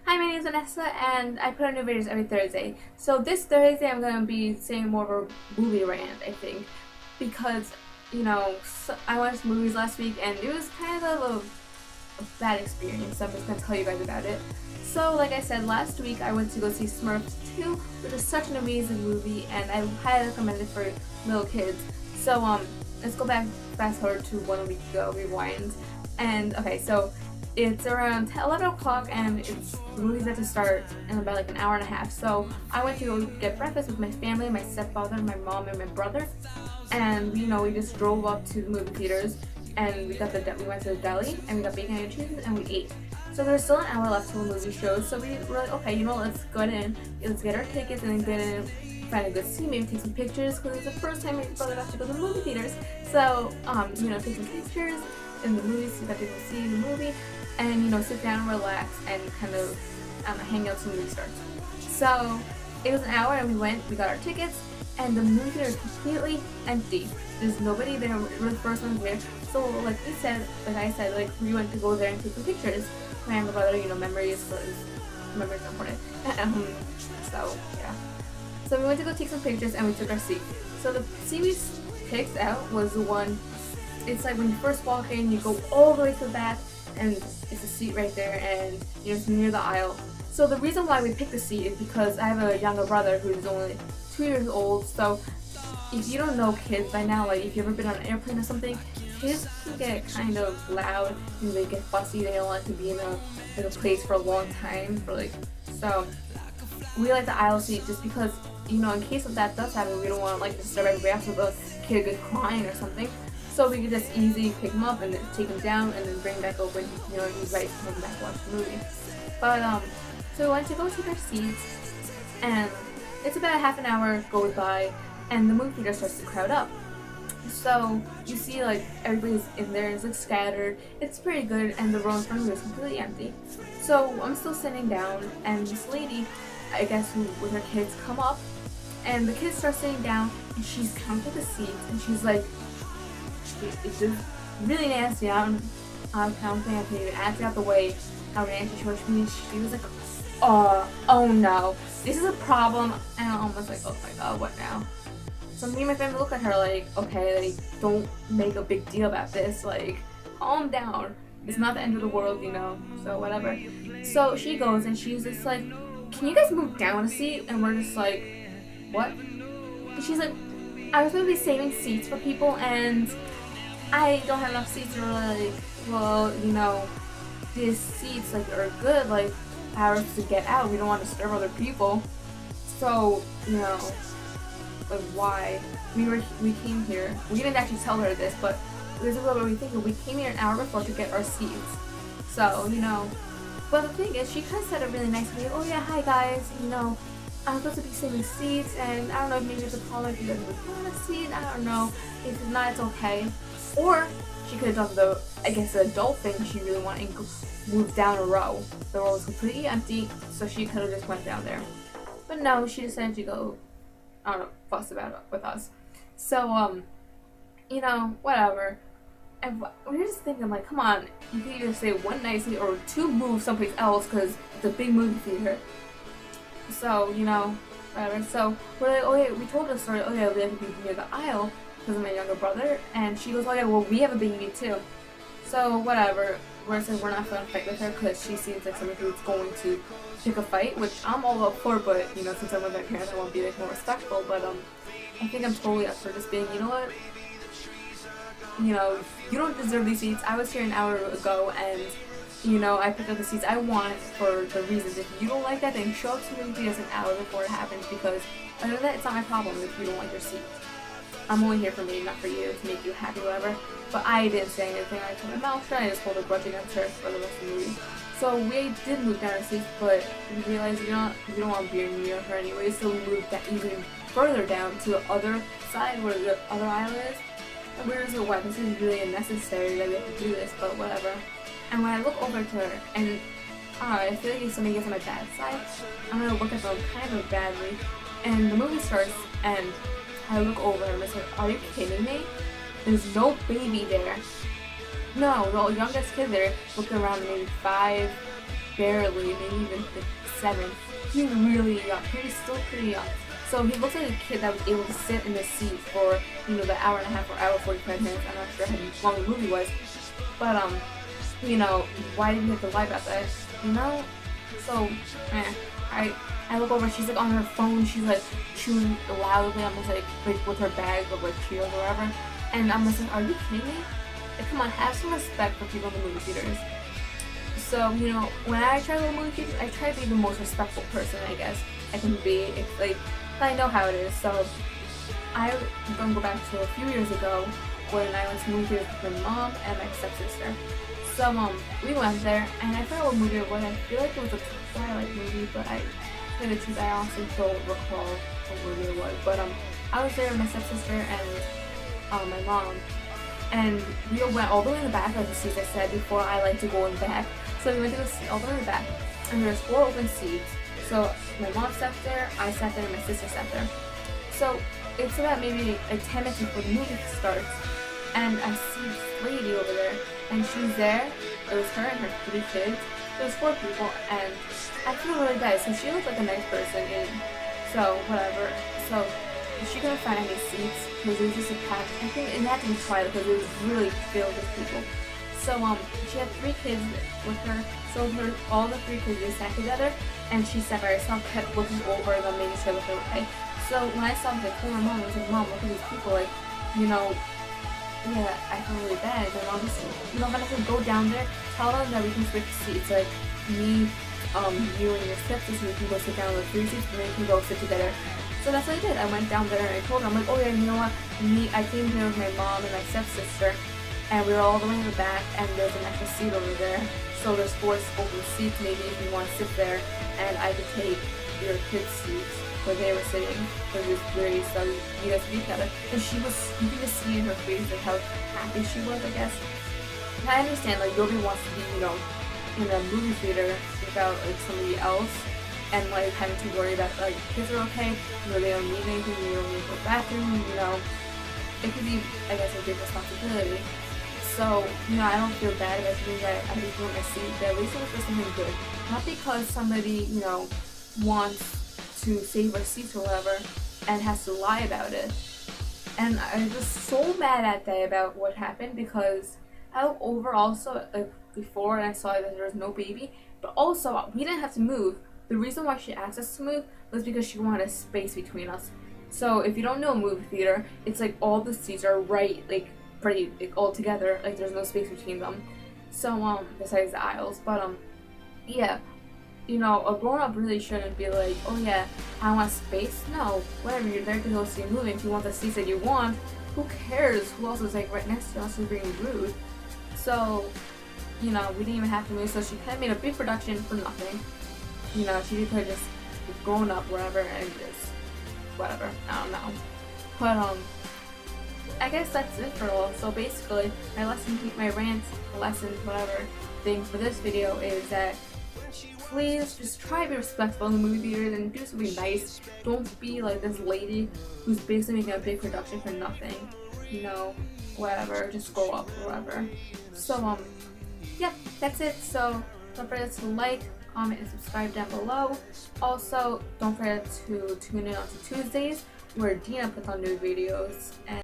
Hi, my name is Vanessa, and I put out new videos every Thursday. So this Thursday, I'm gonna be saying more of a movie rant, I think, because I watched movies last week, and it was kind of a bad experience. So I'm just gonna tell you guys about it. So, like I said, last week I went to go see Smurfs 2, which is such an amazing movie, and I highly recommend it for little kids. So, let's go back, fast forward to 1 week ago, rewind, and okay, so it's around 11 o'clock and the movie's about to start in about like an hour and a half. So I went to go get breakfast with my family, my stepfather, my mom, and my brother. And we just drove up to the movie theaters and we went to the deli and we got bacon and cheese and we ate. So there's still an hour left till the movie shows. So we were like, okay, let's go in, let's get our tickets and then get in, find a good seat, maybe take some pictures because it's the first time my brother got to go to the movie theaters. So take some pictures in the movie so that they can see the movie and sit down and relax and kind of hang out till the movie starts. So it was an hour and we got our tickets and the movie theater is completely empty. There's nobody there. We're the first ones there. So like I said, we went to go there and take some pictures. My younger brother, memories are important. So yeah. So we went to go take some pictures and we took our seat. So the seat we picked out was the one. It's like when you first walk in, you go all the way to the back, and it's a seat right there, and it's near the aisle. So the reason why we picked the seat is because I have a younger brother who's only 2 years old. So if you don't know kids by now, like if you've ever been on an airplane or something, kids can get kind of loud and they get fussy. They don't like to be in a place for a long time. So we like the aisle seat just because in case of that does happen, we don't want to disturb everybody else with a kid gets crying or something. So we could just easily pick him up and then take him down and then bring him back over when he's ready to come back to watch the movie. But so we went to go take our seats, and it's about a half an hour goes by, and the movie theater starts to crowd up. So you see everybody's in there, it's scattered. It's pretty good, and the row in front of me is completely empty. So I'm still sitting down, and this lady, I guess who with her kids, come up, and the kids start sitting down, and she's counting the seats, and she's like, it's just really nasty. I don't think I can even act out the way how nasty she was to me. She was like, oh no, this is a problem. And I'm almost like, oh my god, what now? So me and my family look at her like, okay, don't make a big deal about this. Calm down. It's not the end of the world, so whatever. So she goes and she's just like, can you guys move down a seat? And we're just like, what? And she's like, I was going to be saving seats for people and I don't have enough seats. These seats are good, ours to get out. We don't want to disturb other people. So, why? We came here. We didn't actually tell her this, but this is what we think. We came here an hour before to get our seats. So, but the thing is, she kind of said it really nicely. Oh yeah, hi guys, I'm supposed to be saving seats, and I don't know if maybe it's a problem if you guys would want a seat. I don't know. If it's not, it's okay. Or she could have done the adult thing she really wanted and moved down a row. The row was completely empty, so she could have just went down there. But no, she decided to go, I don't know, fuss about it with us. So, whatever. And we were just thinking, come on, you can either say one nicely or two move someplace else because it's a big movie theater. So, whatever. So, we're like, oh yeah, we told her the story, oh yeah, we have to be near the aisle because of my younger brother. And she goes, oh yeah, well, we have a baby too. So, whatever. We're not going to fight with her because she seems like somebody who's going to pick a fight, which I'm all up for, but, since I'm with my parents, I want to be, more respectful. But, I think I'm totally up for just being, you know what? You don't deserve these seats. I was here an hour ago and I picked up the seats I want for the reasons. If you don't like that, then show up to me just an hour before it happens, because other than that, it's not my problem if you don't like your seat. I'm only here for me, not for you, to make you happy, whatever. But I didn't say anything. I told my mouth shut. I just hold a grudge against her for the rest of the movie. So we did move down our seats, but we realized we don't want to be near her anyway, so we moved that even further down to the other side where the other aisle is. And we were just like, wow, this is really unnecessary that we have to do this, but whatever. And when I look over to her, and I feel like if somebody gets on my bad side, I'm gonna look at them kind of badly. And the movie starts, and I look over and I'm just like, are you kidding me? There's no baby there. No, the youngest kid there, looking around maybe 5, barely, maybe even like 7. He's really young, still pretty young. So he looks like a kid that was able to sit in the seat for, you know, the hour and a half or hour 45 minutes. I'm not sure how long the movie was, but you know, why did he have to lie about that? You know, so I look over, she's like on her phone, she's like chewing loudly, almost like with her bag of like Cheetos or whatever, and I'm just like, are you kidding me? Like, come on, have some respect for people in the movie theaters. So, you know, when I try to go to movie theaters, I try to be the most respectful person, I guess, I can be. It's like, I know how it is. So, I'm gonna go back to a few years ago when I went to movie theaters with my mom and my stepsister. So, we went there, and I forgot what movie it was. I feel like it was a Twilight movie, but I honestly don't recall what movie it was. But, I was there with my stepsister and, my mom. And we went all the way in the back of the seats, I said before, I like to go in back. So we went to the seat all the way in the back, and there was 4 open seats. So my mom sat there, I sat there, and my sister sat there. So it's about maybe like 10 minutes before the movie starts, and I see this lady over there, and she's there. It was her and her 3 kids. There was 4 people, and I feel really bad. So she looked like a nice person, and so whatever. So she couldn't find any seats because it was just a pack. I think it had to be Twilight because it was really filled with people. So she had 3 kids with her. So all the 3 kids, they sat together, and she sat by herself, kept looking over them, making sure that they were okay. So when I saw them, I told my mom, I was like, Mom, look at these people, like, you know, yeah, I feel really bad. My mom just, you know, Vanessa, go down there, tell them that we can switch seats, like me, you and your stepsister, we can go sit down in the 3 seats, and then we can go sit together. So that's what I did. I went down there and I told her, I'm like, oh yeah, you know what, I came here with my mom and my stepsister, and we were all the way in the back, and there's an extra seat over there. So there's 4 open seats, maybe if you want to sit there, and I could take your kids' seats where they were sitting, because it was very so you guys could each other. And she was, you can just see in her face like how happy she was, I guess. And I understand, like, nobody wants to be, you know, in a movie theater without like somebody else, and like having to worry about like kids are okay, you know, they don't need anything, they don't need to go to the bathroom, you know. It could be, I guess, a big responsibility. So, you know, I don't feel bad about doing that. I just want my seat, but at least it was for something good. Not because somebody, you know, wants to save our seats or whatever and has to lie about it. And I was so mad at that about what happened, because I looked over also like before and I saw that there was no baby, but also we didn't have to move. The reason why she asked us to move was because she wanted a space between us. So if you don't know a movie theater, it's like all the seats are right, like pretty like, all together, like there's no space between them. So besides the aisles, but yeah, you know, a grown up really shouldn't be like, oh yeah, I want space. No, whatever, you're there to go see a movie. If you want the seats that you want, who cares who else is like right next to us and being rude? So, you know, we didn't even have to move. So she kind of made a big production for nothing. You know, she could have just grown up wherever and just whatever. I don't know. But I guess that's it for all. So basically, my rant lesson, whatever thing for this video is that please just try to be respectful in the movie theater and do something nice. Don't be like this lady who's basically making a big production for nothing. You know, whatever, just go up or whatever. So yeah, that's it. So don't forget to like, comment, and subscribe down below. Also, don't forget to tune in on Tuesdays where Dina puts on new videos. And